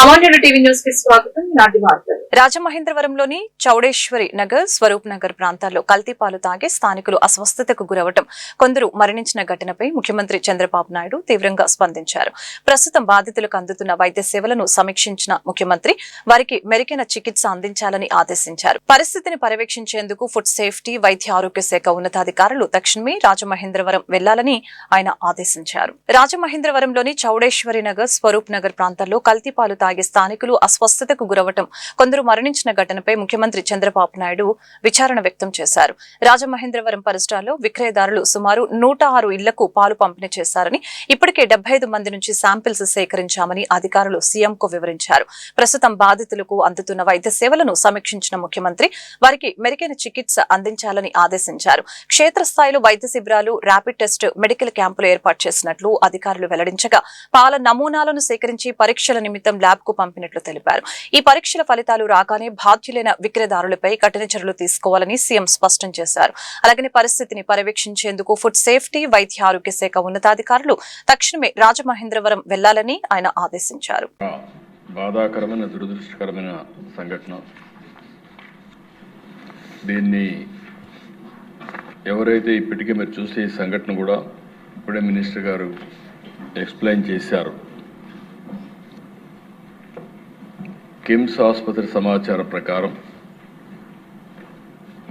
సామాన్యుడు TV news కి స్వాగతం. నాటి వార్తలు. రాజమహేంద్రవరంలోని చౌడేశ్వరి నగర్, స్వరూప్ నగర్ ప్రాంతాల్లో కల్తీ పాలు తాగి స్థానికులు అస్వస్థతకు గురవటం, కొందరు మరణించిన ఘటనపై ముఖ్యమంత్రి చంద్రబాబు నాయుడు తీవ్రంగా స్పందించారు. ప్రస్తుతం బాధితులకు అందుతున్న వైద్య సేవలను సమీక్షించిన ముఖ్యమంత్రి వారికి మెరుగైన చికిత్స అందించాలని ఆదేశించారు. పరిస్థితిని పర్యవేక్షించేందుకు ఫుడ్ సేఫ్టీ, వైద్య ఆరోగ్య శాఖ ఉన్నతాధికారులు తక్షణమే రాజమహేంద్రవరం వెళ్లాలని ఆయన ఆదేశించారు. రాజమహేంద్రవరంలోని చౌడేశ్వరి నగర్, స్వరూప్ నగర్ ప్రాంతాల్లో కల్తీ పాలు తాగి స్థానికులు అస్వస్థతకు గురవటం, కొందరు మరణించిన ఘటనపై ముఖ్యమంత్రి చంద్రబాబు నాయుడు విచారణ వ్యక్తం చేశారు. రాజమహేంద్రవరం పరిసరాల్లో విక్రయదారులు సుమారు 106 ఇళ్లకు పాలు పంపిణీ చేశారని, ఇప్పటికే 75 మంది నుంచి శాంపిల్స్ సేకరించామని అధికారులు సీఎంకు వివరించారు. ప్రస్తుతం బాధితులకు అందుతున్న వైద్య సేవలను సమీక్షించిన ముఖ్యమంత్రి వారికి మెరుగైన చికిత్స అందించాలని ఆదేశించారు. క్షేత్రస్థాయిలో వైద్య శిబిరాలు, ర్యాపిడ్ టెస్ట్, మెడికల్ క్యాంపులు ఏర్పాటు చేసినట్లు అధికారులు వెల్లడించగా, పాల నమూనాలను సేకరించి పరీక్షల నిమిత్తం ల్యాబ్ కు పంపినట్లు తెలిపారు. ఈ పరీక్షల ఫలితాలు రాగానే బాధ్యులైన విక్రయదారులపై కఠిన చర్యలు తీసుకోవాలని సీఎం స్పష్టం చేశారు. అలాగే పరిస్థితిని పర్యవేక్షించేందుకు ఫుడ్ సేఫ్టీ, వైద్య ఆరోగ్య శాఖ ఉన్నతాధికారులు తక్షణమే రాజమహేంద్రవరం వెళ్లాలని ఆయన ఆదేశించారు. బాధాకరమైన, దురదృష్టకరమైన సంఘటన. దీన్ని ఎవరైతే ఇప్పటికే మీరు చూసే ఈ సంఘటన కూడా ఇప్పుడే మినిస్టర్ గారు ఎక్స్ప్లెయిన్ చేశారు. కిమ్స్ ఆసుపత్రి సమాచారం ప్రకారం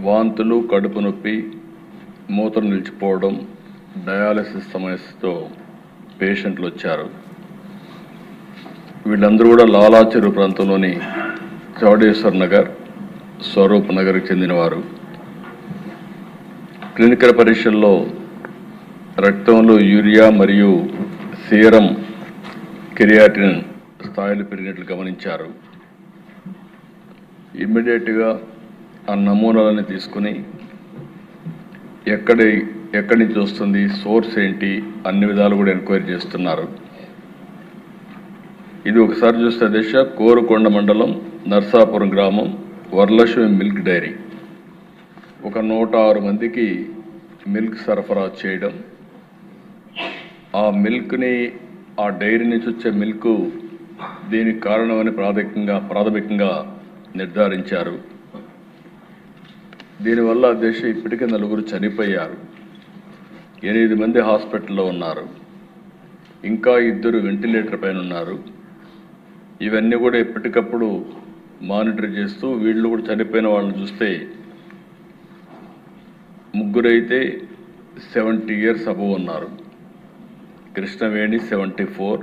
వాంతులు, కడుపు నొప్పి, మూత్రం నిలిచిపోవడం, డయాలసిస్ సమస్యతో పేషెంట్లు వచ్చారు. వీళ్ళందరూ కూడా లాలాచెరువు ప్రాంతంలోని చౌడేశ్వర్ నగర్, స్వరూప్ నగర్కి చెందినవారు. క్లినికల్ పరీక్షల్లో రక్తంలో యూరియా మరియు సీరం క్రియాటిన్ స్థాయిలు పెరిగినట్లు గమనించారు. ఇమ్మీడియట్గా ఆ నమూనాలని తీసుకుని ఎక్కడి నుంచి వస్తుంది, సోర్స్ ఏంటి, అన్ని విధాలు కూడా ఎంక్వైరీ చేస్తున్నారు. ఇది ఒకసారి చూస్తే దిశ కోరుకొండ మండలం, నర్సాపురం గ్రామం, వరలక్ష్మి మిల్క్ డైరీ. ఒక 106 మందికి మిల్క్ సరఫరా చేయడం, ఆ మిల్క్ని, ఆ డైరీ నుంచి వచ్చే మిల్క్ దీనికి కారణమని ప్రాథమికంగా నిర్ధారించారు. దీనివల్ల దేశ ఇప్పటికే 4 చనిపోయారు, 8 మంది హాస్పిటల్లో ఉన్నారు, ఇంకా 2 వెంటిలేటర్ పైన ఉన్నారు. ఇవన్నీ కూడా ఎప్పటికప్పుడు మానిటర్ చేస్తూ, వీళ్ళు కూడా చనిపోయిన వాళ్ళని చూస్తే 3 అయితే 70 ఇయర్స్ అబవ్ ఉన్నారు. కృష్ణవేణి 74,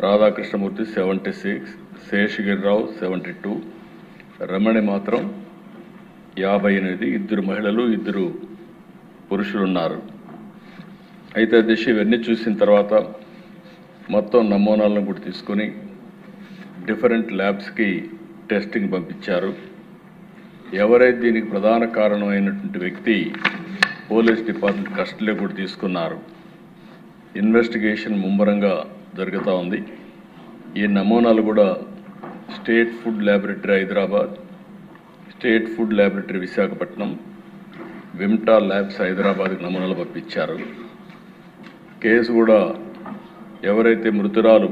రాధాకృష్ణమూర్తి 76, శేషగిరిరావు 72, రమణి మాత్రం 58. 2 మహిళలు, 2 పురుషులు ఉన్నారు. అయితే దిశ ఇవన్నీ చూసిన తర్వాత మొత్తం నమూనాలను కూడా తీసుకొని డిఫరెంట్ ల్యాబ్స్కి టెస్టింగ్ పంపించారు. ఎవరైతే దీనికి ప్రధాన కారణమైనటువంటి వ్యక్తి పోలీస్ డిపార్ట్మెంట్ కస్టడీలో కూడా తీసుకున్నారు. ఇన్వెస్టిగేషన్ ముమ్మరంగా జరుగుతూ ఉంది. ఈ నమూనాలు కూడా state food laboratory Hyderabad, state food laboratory Visakhapatnam, Vimta labs హైదరాబాద్కి నమూనాలు పంపించారు. కేసు కూడా ఎవరైతే మృతురాలు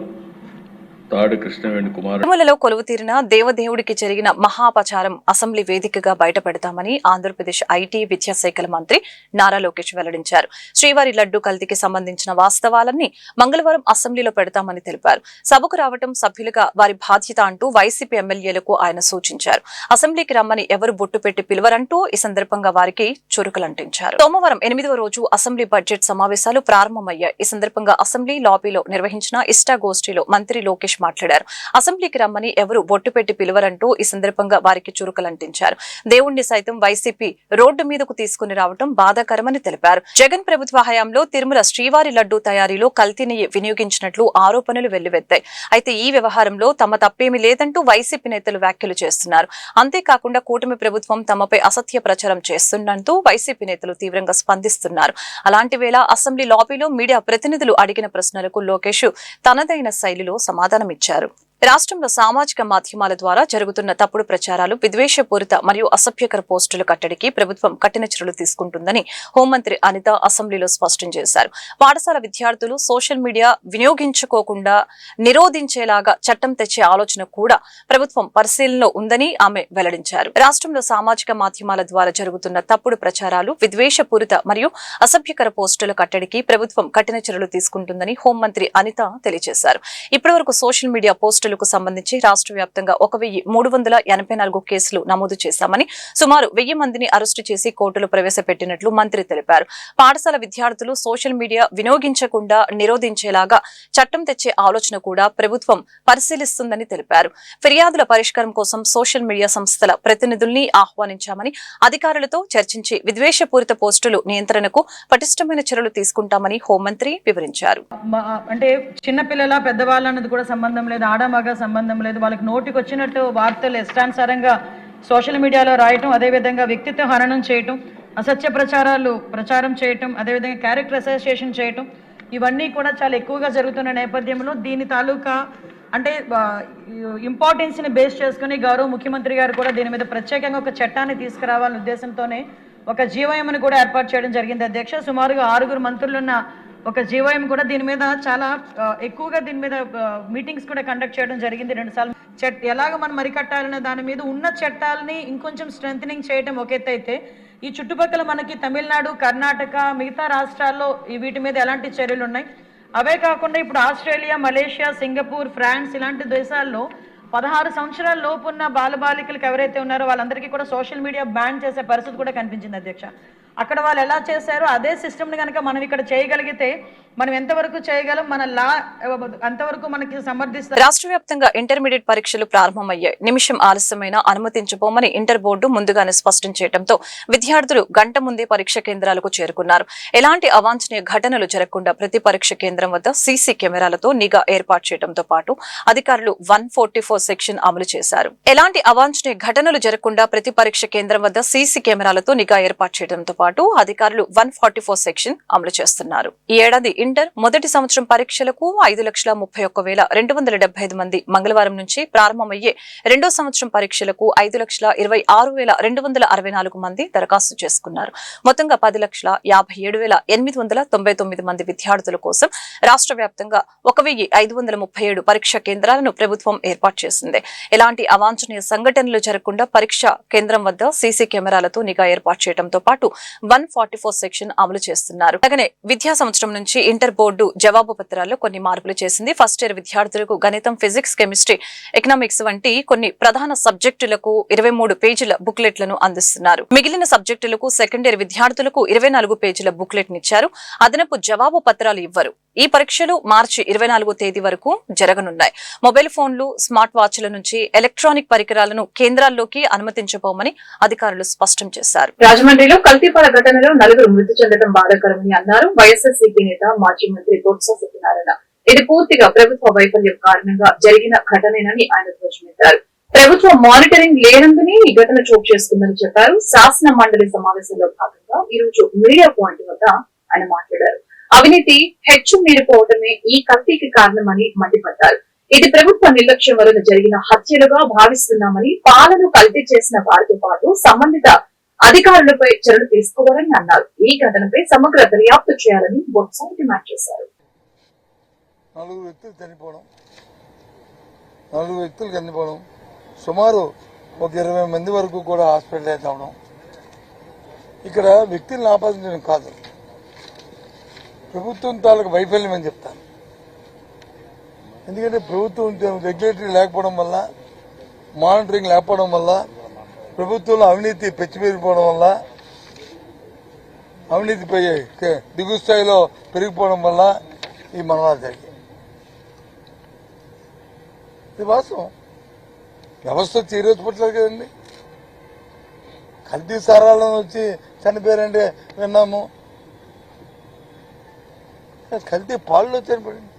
తాడు కృష్ణవేణి కుమార్ తిరుమలలో కొలువు తీరిన దేవదేవుడికి జరిగిన మహాపచారం అసెంబ్లీ వేదికగా బయటపెడతామని ఆంధ్రప్రదేశ్ ఐటీ, విద్యాశాఖల మంత్రి నారా లోకేష్ వెల్లడించారు. శ్రీవారి లడ్డు కల్తీకి సంబంధించిన వాస్తవాలన్నీ మంగళవారం అసెంబ్లీలో పెడతామని తెలిపారు. సభకు రావడం సభ్యులుగా వారి బాధ్యత అంటూ వైసీపీ ఎమ్మెల్యేలకు ఆయన సూచించారు. అసెంబ్లీకి రమ్మని ఎవరు బొట్టు పెట్టి పిలువరంటూ ఈ సందర్భంగా వారికి చురుకులంటించారు. సోమవారం 8వ రోజు అసెంబ్లీ బడ్జెట్ సమావేశాలు ప్రారంభమయ్యాయి. ఈ సందర్భంగా అసెంబ్లీ లాబీలో నిర్వహించిన ఇష్టాగోష్ఠిలో మంత్రి లోకేష్ మాట్లాడారు. అసెంబ్లీకి రమ్మని ఎవరు బొట్టు పెట్టి పిలువరంటూ ఈ సందర్భంగా వారికి చురుకులంటించారు. దేవుణ్ణి సైతం వైసీపీ రోడ్డు మీదకు తీసుకుని రావడం బాధాకరమని తెలిపారు. జగన్ ప్రభుత్వ హయాంలో తిరుమల శ్రీవారి లడ్డు తయారీలో కల్తీని వినియోగించినట్లు ఆరోపణలు వెల్లువెత్తాయి. అయితే ఈ వ్యవహారంలో తమ తప్పేమీ లేదంటూ వైసీపీ నేతలు వ్యాఖ్యలు చేస్తున్నారు. అంతేకాకుండా కూటమి ప్రభుత్వం తమపై అసత్య ప్రచారం చేస్తున్నంటూ వైసీపీ నేతలు తీవ్రంగా స్పందిస్తున్నారు. అలాంటి వేళ అసెంబ్లీ లాబీలో మీడియా ప్రతినిధులు అడిగిన ప్రశ్నలకు లోకేష్ తనదైన శైలిలో సమాధానమిచ్చారు. రాష్ట్రంలో సామాజిక మాధ్యమాల ద్వారా జరుగుతున్న తప్పుడు ప్రచారాలు, విద్వేషపూరిత మరియు అసభ్యకర పోస్టుల కట్టడికి ప్రభుత్వం కఠిన చర్యలు తీసుకుంటుందని హోంమంత్రి అనిత అసెంబ్లీలో స్పష్టం చేశారు. పాఠశాల విద్యార్థులు సోషల్ మీడియా వినియోగించుకోకుండా నిరోధించేలాగా చట్టం తెచ్చే ఆలోచన కూడా ప్రభుత్వం పరిశీలనలో ఉందని ఆమె వెల్లడించారు. రాష్ట్రంలో సామాజిక మాధ్యమాల ద్వారా జరుగుతున్న తప్పుడు ప్రచారాలు, విద్వేషపూరిత మరియు అసభ్యకర పోస్టుల కట్టడికి ప్రభుత్వం కఠిన చర్యలు తీసుకుంటుందని హోంమంత్రి అనిత తెలియజేశారు. ఇప్పటివరకు సోషల్ మీడియా పోస్టులకు సంబంధించి రాష్ట్ర వ్యాప్తంగా 1384 కేసులు నమోదు చేశామని, సుమారు 1000 మందిని అరెస్టు చేసి కోర్టులో ప్రవేశపెట్టినట్లు మంత్రి తెలిపారు. పాఠశాల విద్యార్థులు సోషల్ మీడియా వినియోగించకుండా నిరోధించేలాగా చట్టం తెచ్చే ఆలోచన కూడా ప్రభుత్వం పరిశీలిస్తుందని తెలిపారు. ఫిర్యాదుల పరిష్కారం కోసం సోషల్ మీడియా సంస్థల ప్రతినిధుల్ని ఆహ్వానించామని, అధికారులతో చర్చించి విద్వేషపూరిత పోస్టులు నియంత్రణకు పటిష్టమైన చర్యలు తీసుకుంటామని హోంమంత్రి వివరించారు. అంటే చిన్నపిల్లల పెద్దవాళ్ళ అన్నది కూడా సంబంధం లేదు, ఆడమగ సంబంధం లేదు. వాళ్ళకి నోటికి వచ్చినట్టు వార్తలు ఇష్టానుసారంగా సోషల్ మీడియాలో రాయటం, అదేవిధంగా వ్యక్తిత్వ హననం చేయటం, అసత్య ప్రచారం చేయటం, అదేవిధంగా క్యారెక్టర్ అసోసియేషన్ చేయటం, ఇవన్నీ కూడా చాలా ఎక్కువగా జరుగుతున్న నేపథ్యంలో దీని తాలూకా అంటే ఇంపార్టెన్స్ని బేస్ చేసుకుని గౌరవ ముఖ్యమంత్రి గారు కూడా దీని మీద ప్రత్యేకంగా ఒక చట్టాన్ని తీసుకురావాలనే ఉద్దేశంతోనే ఒక జీవోఎంను కూడా ఏర్పాటు చేయడం జరిగింది అధ్యక్ష. సుమారుగా 6 మంత్రులున్న ఒక జీవోఎం కూడా దీని మీద చాలా ఎక్కువగా దీని మీద మీటింగ్స్ కూడా కండక్ట్ చేయడం జరిగింది 2 సార్లు. ఎలాగ మనం మరికట్టాలనే దాని మీద ఉన్న చట్టాలని ఇంకొంచెం స్ట్రెంథనింగ్ చేయడం ఒక ఎత్తు అయితే, ఈ చుట్టుపక్కల మనకి తమిళనాడు, కర్ణాటక, మిగతా రాష్ట్రాల్లో వీటి మీద ఎలాంటి చర్యలు ఉన్నాయి, అవే కాకుండా ఇప్పుడు ఆస్ట్రేలియా, మలేషియా, సింగపూర్, ఫ్రాన్స్ ఇలాంటి దేశాల్లో 16 సంవత్సరాల లోపు ఉన్న బాలబాలికలకు ఎవరైతే ఉన్నారో వాళ్ళందరికీ కూడా సోషల్ మీడియా బ్యాన్ చేసే పరిస్థితి కూడా కనిపించింది అధ్యక్ష. అక్కడ వాళ్ళు ఎలా చేశారో అదే సిస్టమ్ని కనుక మనం ఇక్కడ చేయగలిగితే మనం ఎంతవరకు చేయగలం, మన లా అంతవరకు మనకి సమర్థిస్తారు. రాష్ట్ర వ్యాప్తంగా ఇంటర్మీడియట్ పరీక్షలు ప్రారంభమయ్యాయి. నిమిషం ఆలస్యమైన అనుమతించబోమని ఇంటర్ బోర్డు ముందుగానే స్పష్టం చేయడంతో విద్యార్థులు గంట ముందే పరీక్ష కేంద్రాలకు చేరుకున్నారు. ఎలాంటి అవాంఛనీయ ఘటనలు జరగకుండా ప్రతి పరీక్ష కేంద్రం వద్ద సీసీ కెమెరాలతో నిఘా ఏర్పాటు చేయడంతో పాటు అధికారులు 144 సెక్షన్ అమలు చేశారు. ఎలాంటి అవాంఛనీయ ఘటనలు జరగకుండా ప్రతి పరీక్ష కేంద్రం వద్ద సీసీ కెమెరాలతో నిఘా ఏర్పాటు చేయడంతో పాటు అధికారులు 144 సెక్షన్ అమలు చేస్తున్నారు. ఈ ఏడాది ఇంటర్ మొదటి సంవత్సరం పరీక్షలకు 5,31,275 మంది మంగళవారం నుంచి ప్రారంభమయ్యే రెండో సంవత్సరం పరీక్షలకు 5,26,264 మంది దరఖాస్తు చేసుకున్నారు. మొత్తంగా 10,57,899 మంది విద్యార్థుల కోసం రాష్ట్ర వ్యాప్తంగా 1,537 పరీక్షా కేంద్రాలను ప్రభుత్వం ఏర్పాటు చేసింది. ఎలాంటి అవాంఛనీయ సంఘటనలు జరగకుండా పరీక్ష కేంద్రం వద్ద సీసీ కెమెరాలతో నిఘా ఏర్పాటు చేయడంతో పాటు 144 సెక్షన్ అమలు చేస్తున్నారు. అలాగే విద్యా సంవత్సరం నుంచి ఇంటర్ బోర్డు జవాబు పత్రాల్లో కొన్ని మార్పులు చేసింది. ఫస్ట్ ఇయర్ విద్యార్థులకు గణితం, ఫిజిక్స్, కెమిస్ట్రీ, ఎకనామిక్స్ వంటి కొన్ని ప్రధాన సబ్జెక్టులకు 23 పేజీల బుక్లెట్లను అందిస్తున్నారు. మిగిలిన సబ్జెక్టులకు సెకండ్ ఇయర్ విద్యార్థులకు 24 పేజీల బుక్లెట్ నిచ్చారు. అదనపు జవాబు పత్రాలు ఇవ్వరు. ఈ పరీక్షలు మార్చి 24వ తేదీ వరకు జరగనున్నాయి. మొబైల్ ఫోన్లు, స్మార్ట్ వాచ్ల నుంచి ఎలక్ట్రానిక్ పరికరాలను కేంద్రాల్లోకి అనుమతించబోమని అధికారులు స్పష్టం చేశారు. రాజమండ్రిలో కల్తీపాల ఘటనలో 4 మృతి చెందడం బాధాకరమని అన్నారు వైఎస్ఆర్సీపీ నేత మాజీ మంత్రి బొత్స సత్యనారాయణ. ఇది పూర్తిగా ప్రభుత్వ వైఫల్యం కారణంగా జరిగిన ఘటనేనని ఆయన ధ్వజమెత్తారు. ప్రభుత్వ మానిటరింగ్ లేనందునే ఈ ఘటన చోటు చేసుకుందని చెప్పారు. శాసన మండలి సమావేశంలో భాగంగా ఈ రోజు మీడియా పాయింట్ వద్ద ఆయన మాట్లాడారు. అవినీతి హెచ్చు మీరిపోవటమే ఈ కల్తీకి కారణమని మండిపడ్డారు. ఇది ప్రభుత్వ నిర్లక్ష్యం వలన జరిగిన హత్యలుగా భావిస్తున్నామని, పాలను కల్తీ చేసిన వారితో పాటు సంబంధిత అధికారులపై చర్యలు తీసుకోవాలని అన్నారు. ఈ ఘటనపై సమగ్ర దర్యాప్తు చేయాలని బొత్స డిమాండ్ చేశారు. 4 వ్యక్తులు చనిపోవడం, సుమారు ఒక 20 మంది వరకు కూడా హాస్పిటలైజ్ అవడం. ఇక్కడ వ్యక్తులను ఆపాదించడం కాదు, ప్రభుత్వం తాలూకు వైఫల్యం అని చెప్తాను. ఎందుకంటే ప్రభుత్వం రెగ్యులేటరీ లేకపోవడం వల్ల, మానిటరింగ్ లేకపోవడం వల్ల, ప్రభుత్వంలో అవినీతి పెచ్చిపెరిగిపోవడం వల్ల, అవినీతి దిగువ స్థాయిలో పెరిగిపోవడం వల్ల ఈ మరణాలు జరిగాయి. ఇది వాస్తవం. వ్యవస్థ చీరోజు పట్టలేదు కదండి. కల్తీ సారాలను వచ్చి చనిపోయారంటే విన్నాము, కల్తీ పాలలో చనిపోయింది.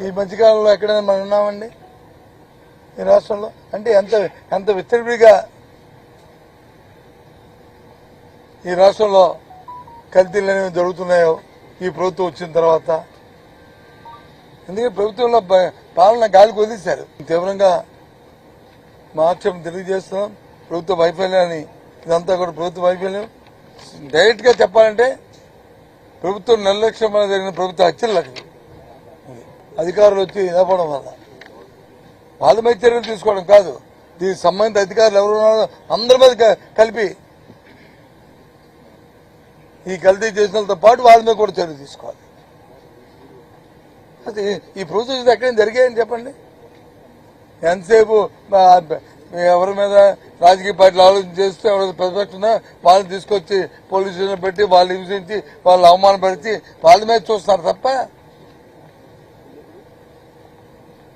ఈ మధ్యకాలంలో ఎక్కడైనా మనం ఉన్నామండి ఈ రాష్ట్రంలో? అంటే ఎంత విచ్చలవిడిగా ఈ రాష్ట్రంలో కల్తీలు అనేవి జరుగుతున్నాయో ఈ ప్రభుత్వం వచ్చిన తర్వాత. ఎందుకంటే ప్రభుత్వంలో పాలన గాలికి వదిలేశారు. తీవ్రంగా మా ఆక్షేపం తెలియజేస్తున్నాం. ప్రభుత్వ వైఫల్యాన్ని, ఇదంతా కూడా ప్రభుత్వ వైఫల్యం. డైరెక్ట్ గా చెప్పాలంటే ప్రభుత్వం నిర్లక్ష్యం వల్ల జరిగిన ప్రభుత్వ హత్యలు లక్ష్యం. అధికారులు వచ్చి నిలబడడం వల్ల వాళ్ళ మీద చర్యలు తీసుకోవడం కాదు, దీనికి సంబంధిత అధికారులు ఎవరు ఉన్నారో అందరి మీద కలిపి ఈ కల్తీ చేసిన వాళ్ళతో పాటు వాళ్ళ మీద కూడా చర్యలు తీసుకోవాలి. ఈ ప్రభుత్వం ఎక్కడైనా జరిగాయని చెప్పండి. ఎంతసేపు ఎవరి మీద రాజకీయ పార్టీలు ఆలోచన చేస్తే ఎవరైనా ప్రతిపక్షం వాళ్ళని తీసుకొచ్చి పోలీస్ స్టేషన్ పెట్టి వాళ్ళు హింసించి వాళ్ళు అవమానపరిచి వాళ్ళ మీద చూస్తున్నారు తప్ప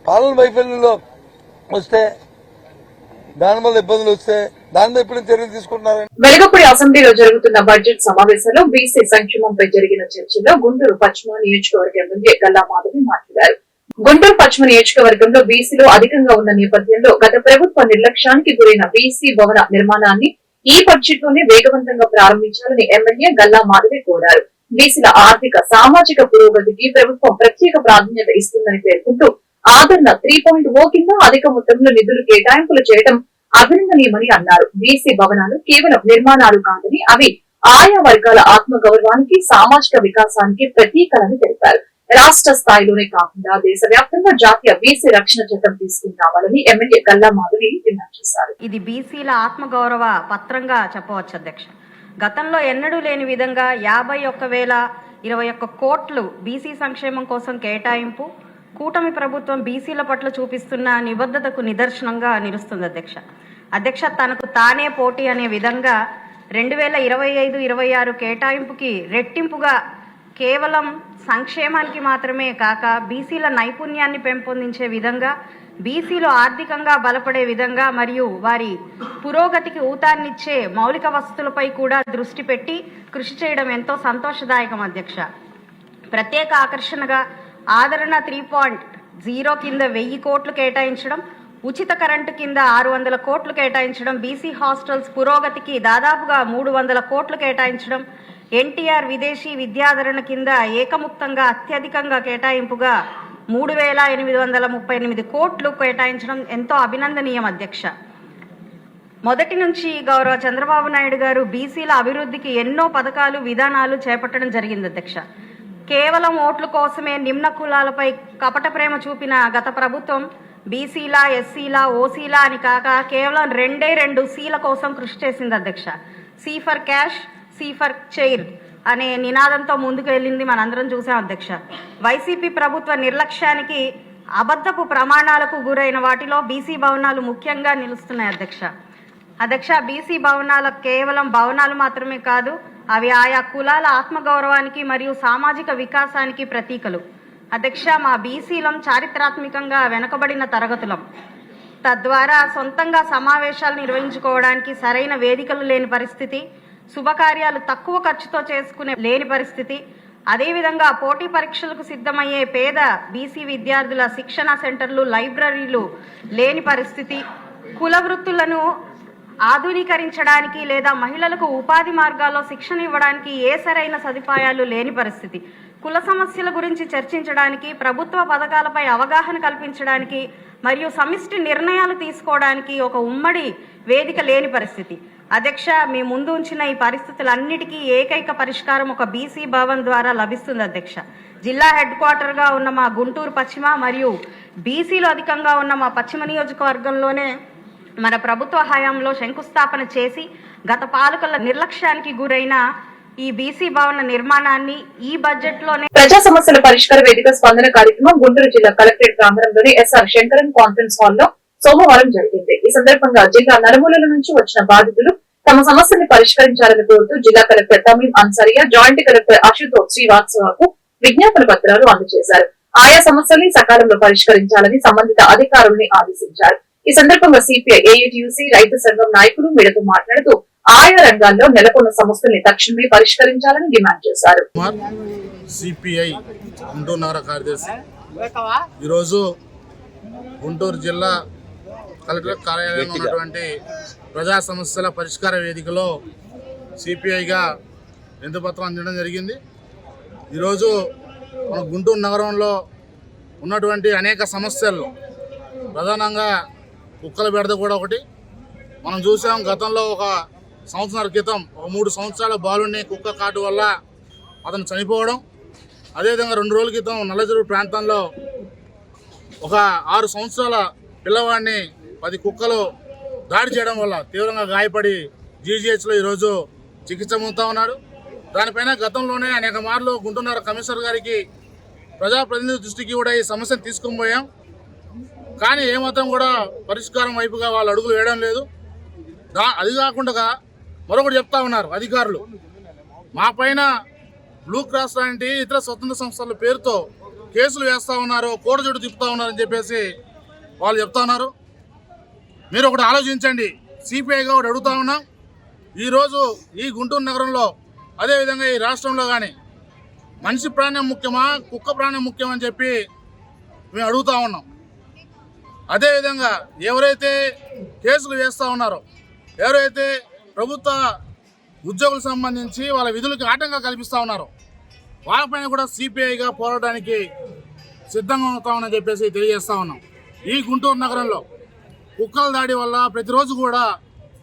పాలన వైఫల్యంలో వస్తే దానివల్ల ఇబ్బందులు వస్తే దాని మీద ఎప్పుడు చర్యలు తీసుకుంటున్నారని. వెలగపూడి అసెంబ్లీలో జరుగుతున్న బడ్జెట్ సమావేశంలో బీసీ సంక్షేమంపై జరిగిన చర్చలో గుంటూరు పశ్చిమ నియోజకవర్గ ఎమ్మెల్యే గల్లా మాధవి మాట్లాడారు. గుంటూరు పశ్చిమ నియోజకవర్గంలో బీసీలో అధికంగా ఉన్న నేపథ్యంలో గత ప్రభుత్వ నిర్లక్ష్యానికి గురైన బీసీ భవన నిర్మాణాన్ని ఈ బడ్జెట్ లోనే వేగవంతంగా ప్రారంభించాలని ఎమ్మెల్యే గల్లా మాధవి కోరారు. బీసీల ఆర్థిక సామాజిక పురోగతికి ప్రభుత్వం ప్రత్యేక ప్రాధాన్యత ఇస్తుందని పేర్కొంటూ ఆదరణ 3.0 కింద అధిక మొత్తంలో నిధులు కేటాయింపులు చేయడం అభినందనీయమని అన్నారు. బీసీ భవనాలు కేవలం నిర్మాణాలు కాదని అవి ఆయా వర్గాల ఆత్మగౌరవానికి, సామాజిక వికాసానికి ప్రతీకలని తెలిపారు. రాష్ట్ర స్థాయిలోనే కాకుండా దేశవ్యాప్తంగా జాతీయ బీసీ రక్షణ చట్టం తీసుకురావాలని ఎమ్మెల్యే గల్లా మాధవి డిమాండ్ చేశారు. ఇది బీసీల ఆత్మగౌరవ పత్రంగా చెప్పవచ్చు అధ్యక్ష. గతంలో ఎన్నడూ లేని విధంగా 51,021 కోట్లు బీసీ సంక్షేమం కోసం కేటాయింపు కూటమి ప్రభుత్వం బీసీల పట్ల చూపిస్తున్న నిబద్ధతకు నిదర్శనంగా నిలుస్తుంది అధ్యక్ష. తనకు తానే పోటీ అనే విధంగా 2025-26 కేటాయింపుకి రెట్టింపుగా కేవలం సంక్షేమానికి మాత్రమే కాక బీసీల నైపుణ్యాన్ని పెంపొందించే విధంగా, బీసీలు ఆర్థికంగా బలపడే విధంగా మరియు వారి పురోగతికి ఊతాన్నిచ్చే మౌలిక వసతులపై కూడా దృష్టి పెట్టి కృషి చేయడం ఎంతో సంతోషదాయకం అధ్యక్ష. ప్రత్యేక ఆకర్షణగా ఆదరణ 3.0 కింద 1000 కోట్లు కేటాయించడం, ఉచిత కరెంటు కింద 600 కోట్లు కేటాయించడం, బీసీ హాస్టల్స్ పురోగతికి దాదాపుగా 300 కోట్లు కేటాయించడం, ఎన్టీఆర్ విదేశీ విద్యాధరణ కింద ఏకముక్తంగా అత్యధికంగా కేటాయింపుగా 3,838 కోట్లు కేటాయించడం ఎంతో అభినందనీయం అధ్యక్ష. మొదటి నుంచి గౌరవ చంద్రబాబు నాయుడు గారు బీసీల అభివృద్ధికి ఎన్నో పథకాలు, విధానాలు చేపట్టడం జరిగింది అధ్యక్ష. కేవలం ఓట్ల కోసమే నిమ్న కులాలపై కపట ప్రేమ చూపిన గత ప్రభుత్వం బీసీల, ఎస్సీల, ఓసీల అని కాక కేవలం 2 సీల కోసం కృషి చేసింది అధ్యక్ష. C for cash, C for chair అనే నినాదంతో ముందుకు వెళ్ళింది మనందరం చూసాం అధ్యక్ష. వైసీపీ ప్రభుత్వ నిర్లక్ష్యానికి, అబద్ధపు ప్రమాణాలకు గురైన వాటిలో బీసీ భవనాలు ముఖ్యంగా నిలుస్తున్నాయి అధ్యక్ష. బీసీ భవనాలు కేవలం భవనాలు మాత్రమే కాదు, అవి ఆయా కులాల ఆత్మగౌరవానికి మరియు సామాజిక వికాసానికి ప్రతీకలు అధ్యక్ష. మా బీసీలం చారిత్రాత్మకంగా వెనుకబడిన తరగతులం. తద్వారా సొంతంగా సమావేశాలు నిర్వహించుకోవడానికి సరైన వేదికలు లేని పరిస్థితి, శుభకార్యాలు తక్కువ ఖర్చుతో చేసుకునే లేని పరిస్థితి, అదేవిధంగా పోటీ పరీక్షలకు సిద్ధమయ్యే పేద బీసీ విద్యార్థుల శిక్షణ సెంటర్లు, లైబ్రరీలు లేని పరిస్థితి, కుల వృత్తులను ఆధునీకరించడానికి లేదా మహిళలకు ఉపాధి మార్గాల్లో శిక్షణ ఇవ్వడానికి ఏ సరైన సదుపాయాలు లేని పరిస్థితి, కుల సమస్యల గురించి చర్చించడానికి, ప్రభుత్వ పథకాలపై అవగాహన కల్పించడానికి మరియు సమిష్టి నిర్ణయాలు తీసుకోవడానికి ఒక ఉమ్మడి వేదిక లేని పరిస్థితి అధ్యక్ష. మీ ముందు ఉంచిన ఈ పరిస్థితులన్నిటికీ ఏకైక పరిష్కారం ఒక బీసీ భవన్ ద్వారా లభిస్తుంది అధ్యక్ష. జిల్లా హెడ్ క్వార్టర్గా ఉన్న మా గుంటూరు పశ్చిమ మరియు బీసీలు అధికంగా ఉన్న మా పశ్చిమ నియోజకవర్గంలోనే మన ప్రభుత్వ హయాంలో శంకుస్థాపన చేసి గత పాలకుల నిర్లక్ష్యానికి గురైన ఈ బీసీ భవన నిర్మాణాన్ని ఈ బడ్జెట్ లోనే ప్రజా సమస్యల పరిష్కార వేదిక స్పందన కార్యక్రమం గుంటూరు జిల్లా కలెక్టరేట్ ప్రాంగణంలోని ఎస్ఆర్ శంకరన్ కాన్ఫరెన్స్ హాల్ లో సోమవారం జరిగింది. ఈ సందర్భంగా జిల్లా నలుమూలల నుంచి వచ్చిన బాధితులు తమ సమస్యల్ని పరిష్కరించాలని కోరుతూ జిల్లా collector Tameem Ansariya, joint collector Ashutosh శ్రీవాత్సవకు విజ్ఞాపన పత్రాలు అందజేశారు. ఆయా సమస్యల్ని సకాలంలో పరిష్కరించాలని సంబంధిత అధికారుల్ని ఆదేశించారు. ఈ సందర్భంగా సిపిఐ, ఏఐటియుసి, రైతు సంఘం నాయకులు మీడియాతో మాట్లాడుతూ ఆయా రంగాల్లో నెలకొన్న సమస్యల్ని తక్షణమే పరిష్కరించాలని డిమాండ్ చేశారు. సిపిఐ గుంటూరు నగర కార్యదర్శి ఈరోజు గుంటూరు జిల్లా కలెక్టర్ కార్యాలయంలో ఉన్నటువంటి ప్రజా సమస్యల పరిష్కార వేదికలో సిపిఐగా వినతిపత్రం అందించడం జరిగింది. ఈరోజు మన గుంటూరు నగరంలో ఉన్నటువంటి అనేక సమస్యలు ప్రధానంగా కుక్కల బెడద కూడా ఒకటి. మనం చూసాం గతంలో ఒక సంవత్సరాల క్రితం ఒక 3 సంవత్సరాల బాలుని కుక్క కాటు వల్ల అతను చనిపోవడం, అదేవిధంగా 2 రోజుల క్రితం నల్లచెరువు ప్రాంతంలో ఒక 6 సంవత్సరాల పిల్లవాడిని 10 కుక్కలు దాడి చేయడం వల్ల తీవ్రంగా గాయపడి జీజీహెచ్లో ఈరోజు చికిత్స పొందుతూ ఉన్నాడు. దానిపైన గతంలోనే అనేక మార్లు గుంటూరు కమిషనర్ గారికి ప్రజాప్రతినిధి దృష్టికి కూడా ఈ సమస్యను తీసుకొని పోయాం. కానీ ఏమాత్రం కూడా పరిష్కారం వైపుగా వాళ్ళు అడుగులు వేయడం లేదు. అది కాకుండా మరొకటి చెప్తా ఉన్నారు అధికారులు, మా పైన బ్లూ క్రాస్ లాంటి ఇతర స్వతంత్ర సంస్థల పేరుతో కేసులు వేస్తూ ఉన్నారు, కోడజోడు తిప్పుతూ ఉన్నారని చెప్పేసి వాళ్ళు చెప్తా ఉన్నారు. మీరు ఒకటి ఆలోచించండి. సిపిఐగా ఒకటి అడుగుతా ఉన్నాం. ఈరోజు ఈ గుంటూరు నగరంలో అదేవిధంగా ఈ రాష్ట్రంలో కానీ మనిషి ప్రాణం ముఖ్యమా, కుక్క ప్రాణం ముఖ్యమని చెప్పి మేము అడుగుతా ఉన్నాం. అదేవిధంగా ఎవరైతే కేసులు వేస్తూ ఉన్నారో, ఎవరైతే ప్రభుత్వ ఉద్యోగులకు సంబంధించి వాళ్ళ విధులకు ఆటంకం కల్పిస్తూ ఉన్నారో వాళ్ళపైన కూడా సిపిఐగా పోరాటానికి సిద్ధంగా అవుతామని చెప్పేసి తెలియజేస్తూ ఉన్నాం. ఈ గుంటూరు నగరంలో కుక్కల దాడి వల్ల ప్రతిరోజు కూడా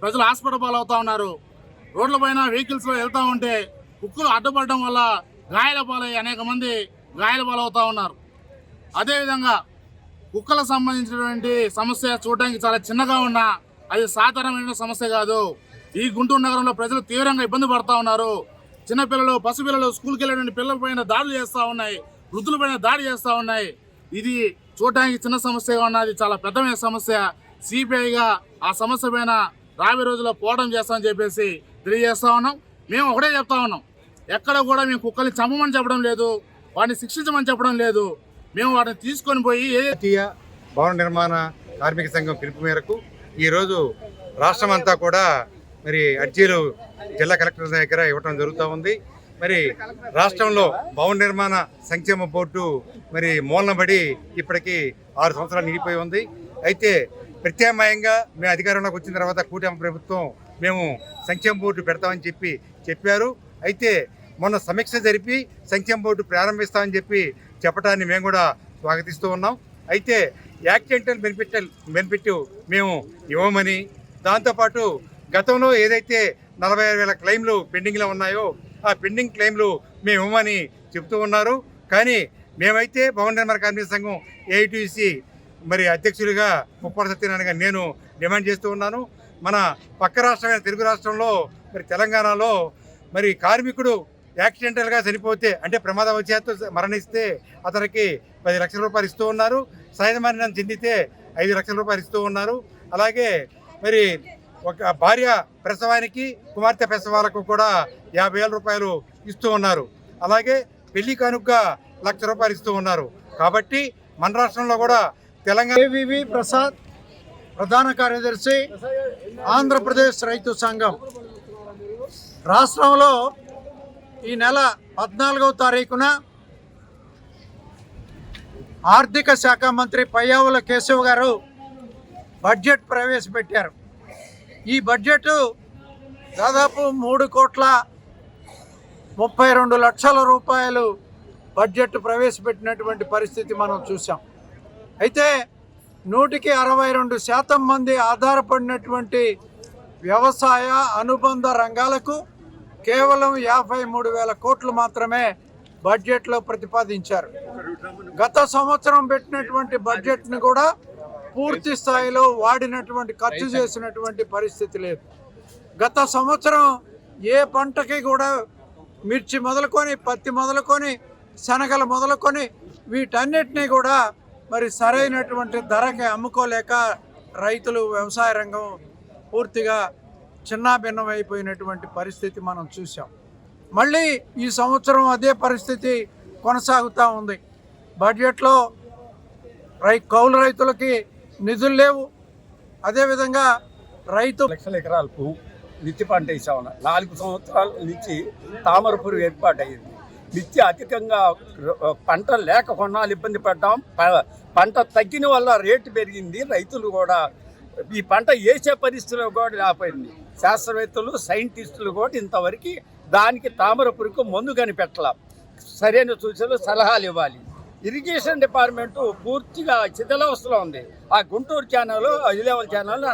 ప్రజలు హాస్పిటల్ పాలవుతూ ఉన్నారు. రోడ్లపైన వెహికల్స్లో వెళ్తూ ఉంటే కుక్కలు అడ్డుపడడం వల్ల గాయాల పాలై అనేక మంది గాయాల పాలవుతూ ఉన్నారు. అదేవిధంగా కుక్కలకు సంబంధించినటువంటి సమస్య చూడడానికి చాలా చిన్నగా ఉన్నా అది సాధారణమైన సమస్య కాదు. ఈ గుంటూరు నగరంలో ప్రజలు తీవ్రంగా ఇబ్బంది పడుతూ ఉన్నారు. చిన్నపిల్లలు, పసిపిల్లలు స్కూల్కి వెళ్ళినటువంటి పిల్లల పైన దాడులు చేస్తూ ఉన్నాయి, వృద్ధుల పైన దాడి చేస్తూ ఉన్నాయి. ఇది చూడడానికి చిన్న సమస్యగా ఉన్నది, చాలా పెద్దమైన సమస్య. సిపిఐగా ఆ సమస్య పైన రాబోయే రోజుల్లో పోరాటం చేస్తామని చెప్పేసి తెలియజేస్తా ఉన్నాం. మేము ఒకటే చెప్తా ఉన్నాం, ఎక్కడ కూడా మేము కుక్కల్ని చంపమని చెప్పడం లేదు, వాటిని శిక్షించమని చెప్పడం లేదు. మేము వాటిని తీసుకొని పోయి జాతీయ భవన నిర్మాణ కార్మిక సంఘం పిలుపు మేరకు ఈరోజు రాష్ట్రం అంతా కూడా మరి అర్జీలు జిల్లా కలెక్టర్ దగ్గర ఇవ్వడం జరుగుతూ ఉంది. మరి రాష్ట్రంలో భవన నిర్మాణ సంక్షేమ బోర్డు మరి మూలనబడి ఇప్పటికీ 6 సంవత్సరాలు నిలిపోయి ఉంది. అయితే ప్రత్యామ్నాయంగా మేము అధికారంలోకి వచ్చిన తర్వాత కూటమి ప్రభుత్వం మేము సంక్షేమ బోర్డు పెడతామని చెప్పారు. అయితే మొన్న సమీక్ష జరిపి సంక్షేమ బోర్డు ప్రారంభిస్తామని చెప్పడాన్ని మేము కూడా స్వాగతిస్తూ ఉన్నాం. అయితే యాక్సిడెంటల్ బెనిఫిట్ మేము ఇవ్వమని, దాంతోపాటు గతంలో ఏదైతే 46,000 క్లెయిమ్లు పెండింగ్లో ఉన్నాయో ఆ పెండింగ్ క్లెయిమ్లు మేము ఇవ్వమని చెప్తూ ఉన్నారు. కానీ మేమైతే భవన నిర్మాణ కార్మిక సంఘం ఏఐటీసీ మరి అధ్యక్షుడిగా ముప్పాడ సత్యనారాయణ గారు నేను డిమాండ్ చేస్తూ ఉన్నాను. మన పక్క రాష్ట్రమైన తెలుగు రాష్ట్రంలో మరి తెలంగాణలో మరి కార్మికుడు యాక్సిడెంటల్గా చనిపోతే అంటే ప్రమాదవశాత్తు మరణిస్తే అతనికి 10 లక్షల రూపాయలు ఇస్తూ ఉన్నారు. సహజ మరణం చెందితే 5 లక్షల రూపాయలు ఇస్తూ ఉన్నారు. అలాగే మరి ఒక భార్య ప్రసవానికి, కుమార్తె ప్రసవాలకు కూడా 50,000 రూపాయలు ఇస్తూ ఉన్నారు. అలాగే పెళ్లి కానుకగా 1,00,000 రూపాయలు ఇస్తూ ఉన్నారు. కాబట్టి మన రాష్ట్రంలో కూడా తెలంగాణ ఏవివి ప్రసాద్, ప్రధాన కార్యదర్శి, ఆంధ్రప్రదేశ్ రైతు సంఘం. రాష్ట్రంలో ఈ నెల 14వ తారీఖున ఆర్థిక శాఖ మంత్రి పయ్యావుల కేశవ్ గారు బడ్జెట్ ప్రవేశపెట్టారు. ఈ బడ్జెట్ దాదాపు 3,32 లక్షల రూపాయలు బడ్జెట్ ప్రవేశపెట్టినటువంటి పరిస్థితి మనం చూసాం. అయితే 162% మంది ఆధారపడినటువంటి వ్యవసాయ అనుబంధ రంగాలకు కేవలం 53,000 కోట్లు మాత్రమే బడ్జెట్లో ప్రతిపాదించారు. గత సంవత్సరం పెట్టినటువంటి బడ్జెట్ని కూడా పూర్తి స్థాయిలో వాడినటువంటి ఖర్చు చేసినటువంటి పరిస్థితి లేదు. గత సంవత్సరం ఏ పంటకి కూడా మిర్చి మొదలుకొని, పత్తి మొదలుకొని, శనగలు మొదలుకొని వీటన్నిటినీ కూడా మరి సరైనటువంటి ధరకి అమ్ముకోలేక రైతులు, వ్యవసాయ రంగం పూర్తిగా చిన్నాభిన్నమైపోయినటువంటి పరిస్థితి మనం చూసాం. మళ్ళీ ఈ సంవత్సరం అదే పరిస్థితి కొనసాగుతూ ఉంది. బడ్జెట్లో కౌలు రైతులకి నిధులు లేవు. అదేవిధంగా రైతు లక్షల ఎకరాలకు మిర్చి పంట వేసామన్న 4 సంవత్సరాల నుంచి తామర పురుగు ఏర్పాటయ్యింది. మిర్చి అధికంగా పంట లేక కొన్నాళ్ళు ఇబ్బంది పడ్డాం. పంట తగ్గిన వల్ల రేటు పెరిగింది. రైతులు కూడా ఈ పంట వేసే పరిస్థితుల్లో కూడా లేకపోయింది. శాస్త్రవేత్తలు, సైంటిస్టులు కూడా ఇంతవరకు దానికి తామర పురుగుకు మందు కనిపెట్టాల. సరైన సూచనలు, సలహాలు ఇవ్వాలి. ఇరిగేషన్ డిపార్ట్మెంట్ పూర్తిగా శిథిలావస్థలో ఉంది. ఆ గుంటూరు ఛానల్, హైలెవెల్ ఛానల్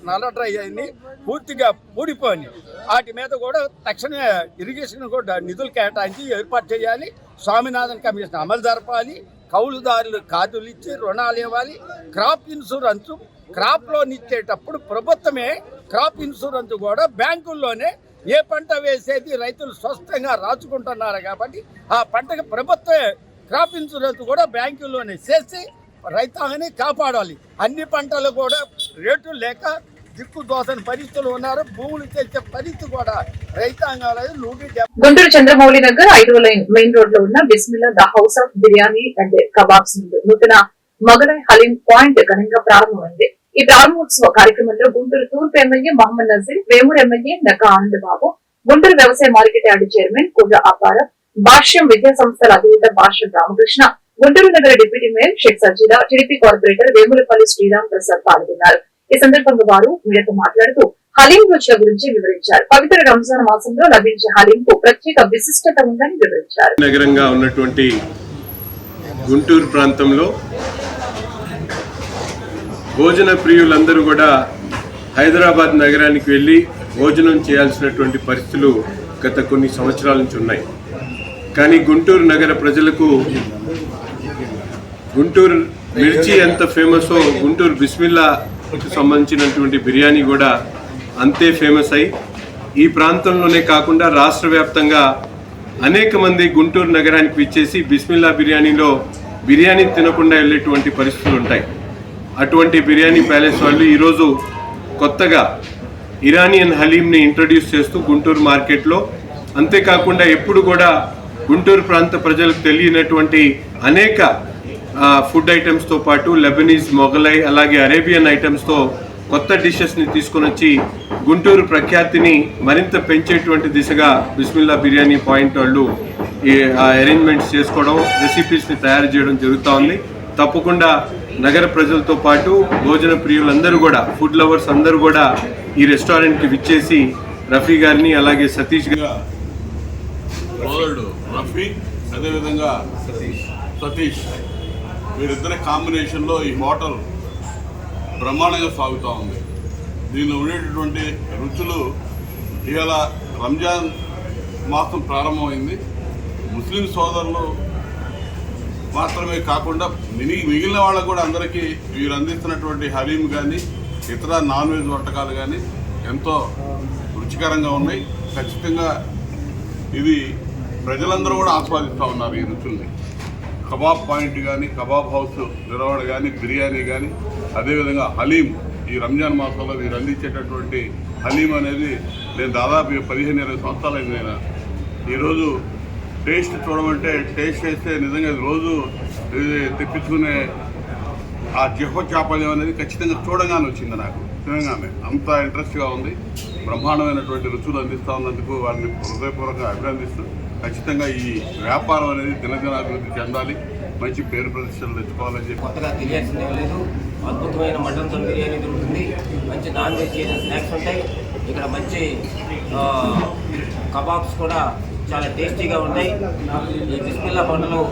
నల్ల డ్రై అయింది, పూర్తిగా పూడిపోయింది. వాటి మీద కూడా తక్షణమే ఇరిగేషన్ కూడా నిధులు కేటాయించి ఏర్పాటు చేయాలి. స్వామినాథన్ కమిషన్ అమలు జరపాలి. కౌలుదారులు కార్డులు ఇచ్చి రుణాలు ఇవ్వాలి. క్రాప్ ఇన్సూరెన్స్ క్రాప్ లోన్ ఇచ్చేటప్పుడు ప్రభుత్వమే క్రాప్ ఇన్సూరెన్స్ కూడా బ్యాంకుల్లోనే ఏ పంట వేసేది రైతులు స్వస్థంగా రాచుకుంటున్నారు కాబట్టి ఆ పంటకు ప్రభుత్వమే క్రాప్ ఇన్సూరెన్స్ కూడా బ్యాంకుల్లోనే చేసి రైతాంగాన్ని కాపాడాలి. అన్ని పంటలు కూడా రేట్లు లేక దిక్కు దోసని పరిస్థితులు ఉన్నారు. భూములు చేసే పరిస్థితి కూడా రైతాంగాలు గుంటూరు చంద్రమౌళి నగర్ 5వ లైన్ మెయిన్ రోడ్ లో ఉన్న Bismillah the house of biryani and kebabs నూతన మొగలై హలీం పాయింట్ ఘనంగా ప్రారంభమైంది. ఈ ప్రారంభోత్సవ కార్యక్రమంలో గుంటూరు తూర్పు ఎమ్మెల్యే మహమ్మద్ నజీర్, వేమూరు ఎమ్మెల్యే నక్కా ఆనందబాబు, గుంటూరు వ్యవసాయ మార్కెట్ యార్డు చైర్మన్ కుర్ర అప్పార, భాష్యం విద్యా సంస్థల అధినేత భాష్యం రామకృష్ణ, గుంటూరు నగర deputy mayor Sheikh Sajida, TDP corporator Vemulapalli Sriram Prasad పాల్గొన్నారు. ఈ సందర్భంగా వారు మీడియాతో మాట్లాడుతూ హలీం రుచుల గురించి వివరించారు. పవిత్ర రంజాన్ మాసంలో లభించే హలీంకు ప్రత్యేక విశిష్టత ఉందని వివరించారు. నగరంగా ఉన్నటువంటి గుంటూరు ప్రాంతంలో భోజన ప్రియులందరూ కూడా హైదరాబాద్ నగరానికి వెళ్ళి భోజనం చేయాల్సినటువంటి పరిస్థితులు గత కొన్ని సంవత్సరాల నుంచి ఉన్నాయి. కానీ గుంటూరు నగర ప్రజలకు గుంటూరు మిర్చి ఎంత ఫేమసో గుంటూరు బిస్మిల్లాకు సంబంధించినటువంటి బిర్యానీ కూడా అంతే ఫేమస్ అయి ఈ ప్రాంతంలోనే కాకుండా రాష్ట్ర వ్యాప్తంగా అనేక మంది గుంటూరు నగరానికి విచ్చేసి బిస్మిల్లా బిర్యానీలో బిర్యానీ తినకుండా వెళ్ళేటువంటి పరిస్థితులు ఉంటాయి. అటువంటి బిర్యానీ ప్యాలెస్ వాళ్ళు ఈరోజు కొత్తగా ఇరానియన్ హలీంని ఇంట్రడ్యూస్ చేస్తూ గుంటూరు మార్కెట్లో, అంతేకాకుండా ఎప్పుడు కూడా గుంటూరు ప్రాంత ప్రజలకు తెలియనటువంటి అనేక ఫుడ్ ఐటమ్స్తో పాటు లెబనీస్, మొగలై, అలాగే అరేబియన్ ఐటమ్స్తో కొత్త డిషెస్ని తీసుకొని వచ్చి గుంటూరు ప్రఖ్యాతిని మరింత పెంచేటువంటి దిశగా బిస్మిల్లా బిర్యానీ పాయింట్ వాళ్ళు ఈ అరేంజ్మెంట్స్ చేసుకోవడం, రెసిపీస్ని తయారు చేయడం జరుగుతూ ఉంది. తప్పకుండా నగర ప్రజలతో పాటు భోజన ప్రియులందరూ కూడా, ఫుడ్ లవర్స్ అందరూ కూడా ఈ రెస్టారెంట్కి విచ్చేసి రఫీ గారిని అలాగే సతీష్ గారు రఫీ అదేవిధంగా సతీష్ వీరిద్దరి కాంబినేషన్లో ఈ హోటల్ బ్రహ్మాండంగా సాగుతూ ఉంది. దీనిలో ఉండేటటువంటి రుచులు ఇవాళ రంజాన్ మాసం ప్రారంభమైంది. ముస్లిం సోదరులు మాత్రమే కాకుండా మిగిలిన వాళ్ళకు కూడా అందరికీ వీరు అందిస్తున్నటువంటి హలీం కానీ ఇతర నాన్ వెజ్ వంటకాలు కానీ ఎంతో రుచికరంగా ఉన్నాయి. ఖచ్చితంగా ఇది ప్రజలందరూ కూడా ఆస్వాదిస్తూ ఉన్నారు ఈ రుచుల్ని. కబాబ్ పాయింట్ కానీ, కబాబ్ హౌస్ నిర్వహణ కానీ, బిర్యానీ కానీ, అదేవిధంగా హలీం ఈ రంజాన్ మాసంలో వీరు అందించేటటువంటి హలీం అనేది నేను దాదాపు 15-20 సంవత్సరాలైంది. నేను ఈరోజు టేస్ట్ చూడమంటే టేస్ట్ చేస్తే నిజంగా రోజు తెప్పించుకునే ఆ జిహ్వ చాపల్యం అనేది ఖచ్చితంగా చూడగానే వచ్చింది నాకు. తినగానే అంత ఇంట్రెస్ట్గా ఉంది. బ్రహ్మాండమైనటువంటి రుచులు అందిస్తూ ఉన్నందుకు వారిని హృదయపూర్వకంగా అభినందిస్తూ ఖచ్చితంగా ఈ వ్యాపారం అనేది దినదినాభివృద్ధి చెందాలి, మంచి పేరు ప్రతిష్టలు తెచ్చుకోవాలని చెప్పి. కొత్తగా తెలియాల్సిందే లేదు. అద్భుతమైన మటన్ దమ్ బిర్యానీ దొరుకుతుంది, మంచి నాన్ వెజ్ స్నాక్స్ ఉంటాయి. ఇక్కడ మంచి కబాబ్స్ కూడా చాలా టేస్టీగా ఉన్నాయి. ఈ బిస్మిల్లా పండుగలు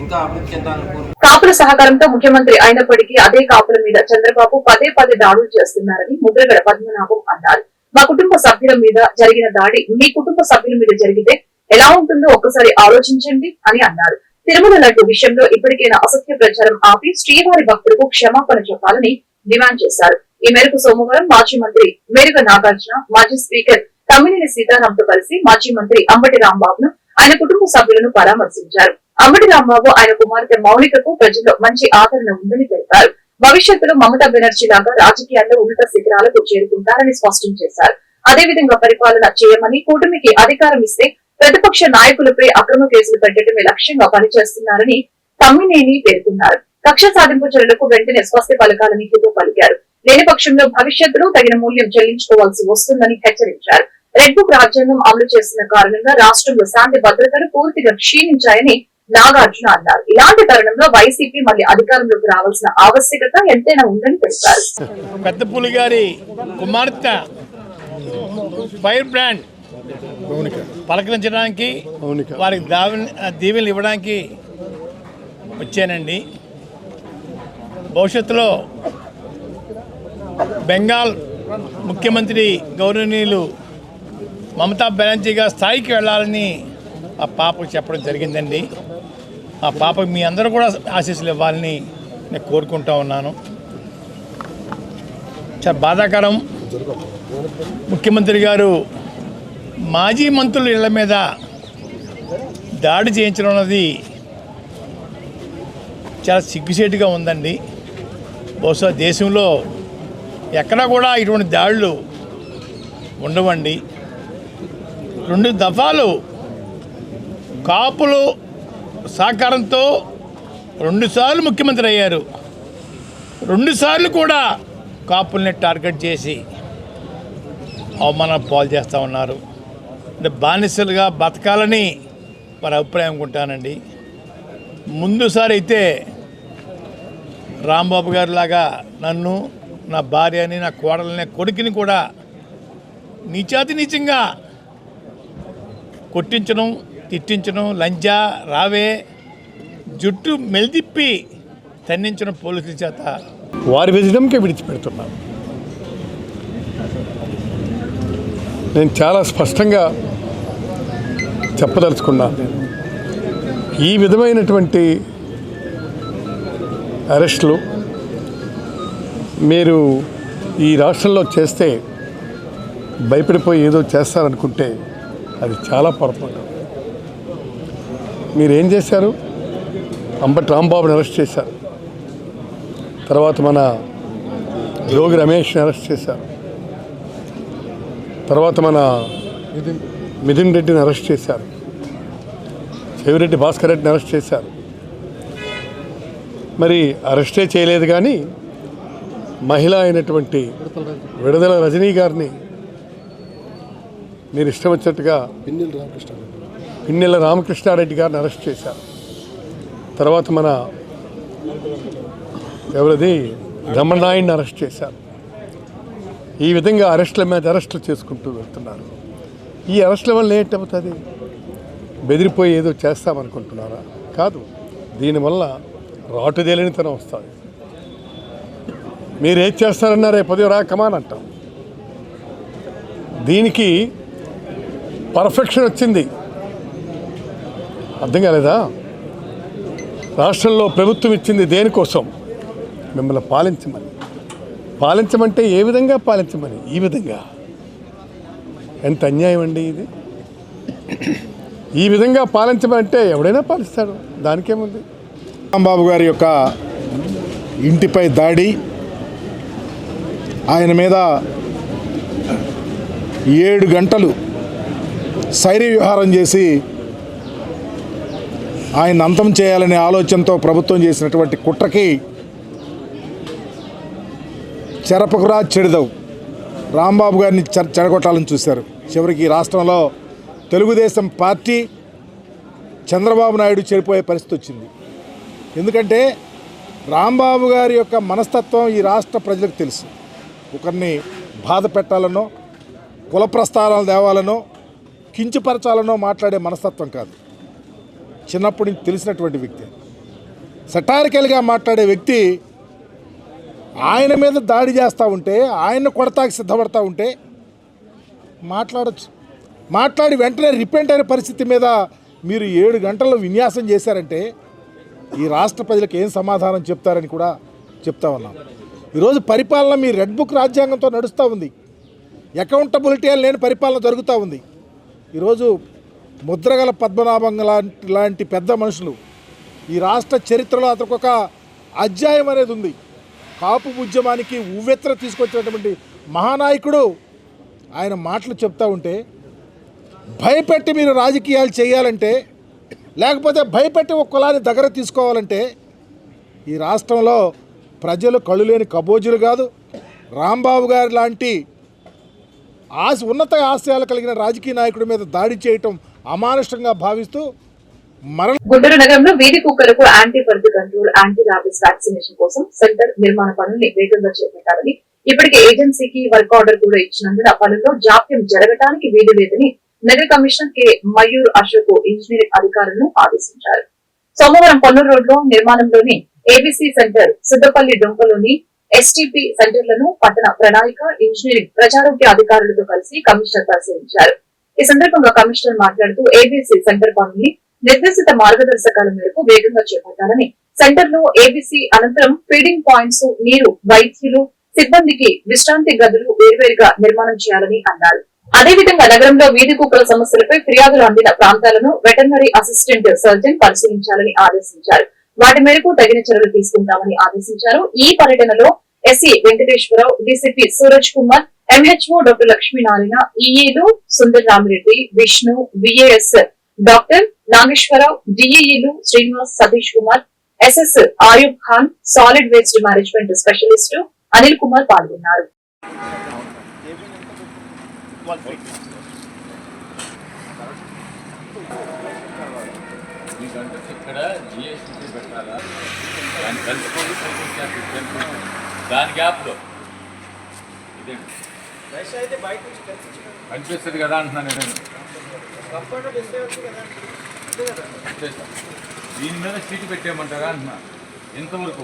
ఇంకా అభివృద్ధి చెందాలని కాపుల సహకారంతో ముఖ్యమంత్రి అయినప్పటికీ అదే కాపుల మీద చంద్రబాబు పదే పదే దాడులు చేస్తున్నారని ముద్రగడ పద్మనాభం అన్నారు. మా కుటుంబ సభ్యుల మీద జరిగిన దాడి మీ కుటుంబ సభ్యుల మీద జరిగితే ఎలా ఉంటుందో ఒక్కసారి ఆలోచించండి అని అన్నారు. తిరుమల లడ్డు విషయంలో ఇప్పటికైనా అసత్య ప్రచారం ఆపి శ్రీవారి భక్తులకు క్షమాపణ చెప్పాలని డిమాండ్ చేశారు. ఈ మేరకు సోమవారం మాజీ మంత్రి మేరుగ నాగార్జున, మాజీ స్పీకర్ తమ్మినేని సీతారాంతో కలిసి మాజీ మంత్రి అంబటి రాంబాబును, ఆయన కుటుంబ సభ్యులను పరామర్శించారు. అంబటి రాంబాబు ఆయన కుమార్తె మౌనికకు ప్రజల్లో మంచి ఆదరణ ఉందని తెలిపారు. భవిష్యత్తులో మమతా బెనర్జీ లాగా రాజకీయాల్లో ఉన్నత శిఖరాలకు చేరుకుంటారని స్పష్టం చేశారు. అదేవిధంగా పరిపాలన చేయమని, కూటమికి అధికారం ఇస్తే ప్రతిపక్ష నాయకులపై అక్రమ కేసులు పెట్టడమే లక్ష్యంగా పనిచేస్తున్నారని తమ్మినేని పేర్కొన్నారు. కక్ష సాధింపు చర్యలకు వెంటనే స్వస్తి పలకాలని హితో పలికారు. లేని పక్షంలో భవిష్యత్తులో తగిన మూల్యం చెల్లించుకోవాల్సి వస్తుందని హెచ్చరించారు. రెడ్ బుక్ రాజ్యాంగం అమలు చేస్తున్న కారణంగా రాష్ట్రంలో శాంతి భద్రతలు పూర్తిగా క్షీణించాయని నాగార్జున అన్నారు. ఇలాంటి తరుణంలో వైసీపీ మళ్లీ అధికారంలోకి రావాల్సిన ఆవశ్యకత ఎంతైనా ఉందని తెలిపారు. పెద్దపూలి గారి కుమార్తె ఫైర్ బ్రాండ్ పలకరించడానికి, వారికి దీవెనలు ఇవ్వడానికి వచ్చానండి. భవిష్యత్తులో బెంగాల్ ముఖ్యమంత్రి గౌరవనీయులు మమతా బెనర్జీ గారి స్థాయికి వెళ్ళాలని ఆ పాపకు చెప్పడం జరిగిందండి. ఆ పాపకు మీ అందరూ కూడా ఆశీస్సులు ఇవ్వాలని నేను కోరుకుంటా ఉన్నాను. చాలా బాధాకరం, ముఖ్యమంత్రి గారు మాజీ మంత్రుల ఇళ్ల మీద దాడి చేయించడం అన్నది చాలా సిగ్గుసేటుగా ఉందండి. బహుశా దేశంలో ఎక్కడా కూడా ఇటువంటి దాడులు ఉండవండి. 2 దఫాలు కాపులు సహకారంతో 2 సార్లు ముఖ్యమంత్రి అయ్యారు. 2 సార్లు కూడా కాపుల్ని టార్గెట్ చేసి అవమానాలు పాలు చేస్తూ ఉన్నారు. అంటే బానిసలుగా బతకాలని వారి అభిప్రాయం అనుకుంటానండి. ముందుసారి అయితే రాంబాబు గారి లాగా నన్ను, నా భార్యని, నా కోడలని, కొడుకుని కూడా నీచాతి నీచంగా కొట్టించడం, తిట్టించడం, లంజా రావే జుట్టు మెలిదిప్పి తన్నించడం పోలీసుల చేత వారి విజయంకే విడిచిపెడుతున్నాను. నేను చాలా స్పష్టంగా చెప్పదలుచుకున్నాను. ఈ విధమైనటువంటి అరెస్టులు మీరు ఈ రాష్ట్రంలో చేస్తే భయపడిపోయి ఏదో చేస్తారనుకుంటే అది చాలా పొరపాటు. మీరేం చేశారు? అంబటి రాంబాబుని అరెస్ట్ చేశారు, తర్వాత మన జోగి రమేష్ని అరెస్ట్ చేశారు, తర్వాత మన మిథున్ రెడ్డిని అరెస్ట్ చేశారు, చెవిరెడ్డి భాస్కర్ రెడ్డిని అరెస్ట్ చేశారు. మరి అరెస్టే చేయలేదు కానీ మహిళ అయినటువంటి విడుదల రజనీ గారిని మీరు ఇష్టం వచ్చినట్టుగా పిన్నెల రామకృష్ణారెడ్డి గారిని అరెస్ట్ చేశారు. తర్వాత మన ఎవరిది రమణాయుడిని అరెస్ట్ చేశారు. ఈ విధంగా అరెస్టుల మీద అరెస్టులు చేసుకుంటూ వెళ్తున్నారు. ఈ అరెస్టుల వల్ల ఏంటవుతుంది? బెదిరిపోయి ఏదో చేస్తామనుకుంటున్నారా? కాదు, దీనివల్ల రాటుదేలినితనం వస్తుంది. మీరు ఏది చేస్తారన్నారే పదే రా కమాన్ అంటాం. దీనికి పర్ఫెక్షన్ వచ్చింది, అర్థం కాలేదా? రాష్ట్రంలో ప్రభుత్వం ఇచ్చింది దేనికోసం? మిమ్మల్ని పాలించమని. పాలించమంటే ఏ విధంగా పాలించమని? ఈ విధంగా. ఎంత అన్యాయం అండి ఇది! ఈ విధంగా పాలించమంటే ఎవడైనా పాలిస్తాడు, దానికేముంది? రాంబాబు గారి యొక్క ఇంటిపై దాడి, ఆయన మీద 7 గంటలు శైర్య విహారం చేసి ఆయన అంతం చేయాలనే ఆలోచనతో ప్రభుత్వం చేసినటువంటి కుట్రకి చెరపకురా చెడిదవు రాంబాబు గారిని చెడగొట్టాలని చూశారు. చివరికి రాష్ట్రంలో తెలుగుదేశం పార్టీ, చంద్రబాబు నాయుడు చెడిపోయే పరిస్థితి వచ్చింది. ఎందుకంటే రాంబాబు గారి యొక్క మనస్తత్వం ఈ రాష్ట్ర ప్రజలకు తెలుసు. ఒకరిని బాధ పెట్టాలనో, కుల ప్రస్తారాలు తేవాలనో, కించపరచాలనో మాట్లాడే మనస్తత్వం కాదు. చిన్నప్పటి నుంచి తెలిసినటువంటి వ్యక్తి, సటారికల్గా మాట్లాడే వ్యక్తి. ఆయన మీద దాడి చేస్తూ ఉంటే, ఆయన కొడతాకి సిద్ధపడతా ఉంటే మాట్లాడచ్చు. మాట్లాడి వెంటనే రిపెంట్ అయిన పరిస్థితి మీద మీరు 7 గంటల్లో విన్యాసం చేశారంటే ఈ రాష్ట్ర ప్రజలకు ఏం సమాధానం చెప్తారని కూడా చెప్తా ఉన్నాం. ఈరోజు పరిపాలన మీ రెడ్ బుక్ రాజ్యాంగంతో నడుస్తూ ఉంది. అకౌంటబిలిటీ లేని పరిపాలన జరుగుతూ ఉంది. ఈరోజు ముద్రగల పద్మనాభం లాంటి పెద్ద మనుషులు ఈ రాష్ట్ర చరిత్రలో అతనికి ఒక అధ్యాయం అనేది ఉంది. కాపు ఉద్యమానికి ఉవ్వెత్ర తీసుకొచ్చినటువంటి మహానాయకుడు ఆయన మాటలు చెప్తా ఉంటే, భయపెట్టి మీరు రాజకీయాలు చేయాలంటే, లేకపోతే భయపెట్టి ఒక కులాన్ని దగ్గర తీసుకోవాలంటే ఈ రాష్ట్రంలో ప్రజలు కళ్ళు లేని కబోజులు కాదు. రాంబాబు గారి లాంటి ఉన్నత ఆశయాలు కలిగిన రాజకీయ నాయకుడి మీద దాడి చేయటం అమానుషంగా భావిస్తూ గుంటూరు నగరంలో వీధి కుక్కలకు anti birth control, anti rabies vaccination కోసం సెంటర్ నిర్మాణ పనుల్ని వేగంగా చేపట్టాలని, ఇప్పటికే ఏజెన్సీకి వర్క్ ఆర్డర్ కూడా ఇచ్చినందున పనుల్లో జాప్యం జరగడానికి వీలు లేదని నగర commissioner K Mayur Ashok engineering అధికారులను ఆదేశించారు. సోమవారం పొన్నూరు రోడ్ లో నిర్మాణంలోని ఏబీసీ సెంటర్, సిద్దపల్లి డొంకలోని ఎస్టీపీ సెంటర్లను పట్టణ ప్రణాళిక, ఇంజనీరింగ్, ప్రజారోగ్య అధికారులతో కలిసి కమిషనర్ పరిశీలించారు. ఈ సందర్భంగా కమిషనర్ మాట్లాడుతూ ఏబీసీ సెంటర్ పనుల్ని నిర్దేశిత మార్గదర్శకాల మేరకు వేగంగా చేపట్టాలని, సెంటర్ లో ఏబీసీ అనంతరం ఫీడింగ్ పాయింట్స్, నీరు, వైద్యులు, సిబ్బందికి విశ్రాంతి గదులు వేర్వేరుగా నిర్మాణం చేయాలని అన్నారు. అదేవిధంగా నగరంలో వీధి కుక్కల సమస్యలపై ఫిర్యాదులు అందిన ప్రాంతాలను వెటర్నరీ అసిస్టెంట్ సర్జన్ పరిశీలించాలని ఆదేశించారు. వాటి మేరకు తగిన చర్యలు తీసుకుంటామని ఆదేశించారు. ఈ పర్యటనలో SC Venkateswararao, DCP Suraj Kumar, MHO doctor Lakshminarayana, ఈఈలు సుందర్ రామిరెడ్డి, విష్ణు, విఏఎస్ డాక్టర్ నాగేశ్వరరావు, డిఈలు Srinivas, Satish Kumar, SS Ayub Khan, solid waste management specialist Anil Kumar పాల్గొన్నారు. ఇక్కడ జిఎస్టీ పెట్టాలా, దాన్ని కలుపుకొని దాని గ్యాప్లో కనిపిస్తుంది కదా అంటున్నాను నేను. దీని మీద సీటు పెట్టేయమంటారా అంటున్నా. ఇంతవరకు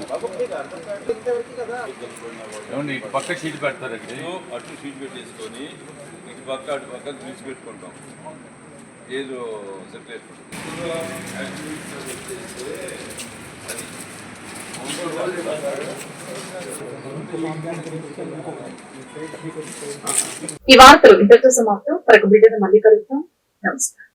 ఏమండి ఇటు పక్క సీటు పెడతారండి, అటు సీటు పెట్టేసుకొని ఇటు పక్క అటు పక్క తీసి పెట్టుకుంటాం. ఏదో సెట్ ఈ వార్తలు ఇంతటితో సమాప్తం. మరొక బిడ్డను మళ్ళీ కలుద్దాం. నమస్కారం.